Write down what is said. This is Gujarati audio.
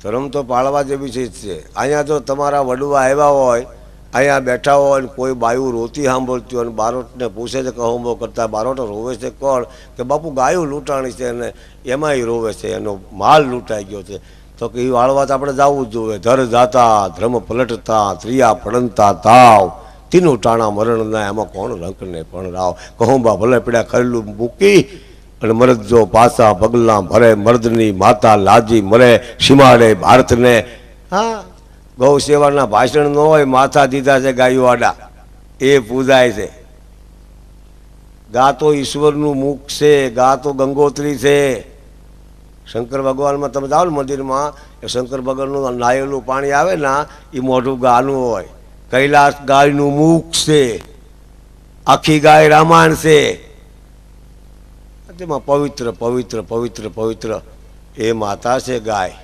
ધર્મ તો પાળવા જેવી ચીજ છે. અહીંયા જો તમારા વડવા આવ્યા હોય, અહીંયા બેઠા હોય ને કોઈ બાયું રોતી સાંભળતી હોય અને બારોટને પૂછે છે કે હોમો કરતા બારોટો રોવે છે કોણ, કે બાપુ ગાયું લૂંટાણી છે અને એમાંય રોવે છે, એનો માલ લૂંટાઈ ગયો છે. તો કે એ વાળવા તો આપણે જવું જ જોઈએ. ધર જાતા ધર્મ પલટતા ત્રિયા પડંતા તાવ તીનું ટાણા મરણ ના, એમાં કોણ રંકને પણ રાવ. કહુંબા ભલે પીડા ખરેલું મૂકી અને મરદ જો પાસા પગલા ભરે, મર્દની માતા લાજી મરે સીમાડે ભારતને. હા, ગૌ સેવાના ભાષણ ન હોય, માથા દીધા છે ગાયો આડા, એ પૂજાય છે. ગા તો ઈશ્વરનું મુખ છે, ગા તો ગંગોત્રી છે. શંકર ભગવાનમાં તમે જાઓ ને મંદિરમાં, એ શંકર ભગવાનનું નાયેલું પાણી આવે ને એ મોઢું ગાનું હોય. કૈલાસ ગાયનું મુખ છે, આખી ગાય રામાયણ છે. તેમાં પવિત્ર પવિત્ર પવિત્ર પવિત્ર એ માતા છે ગાય.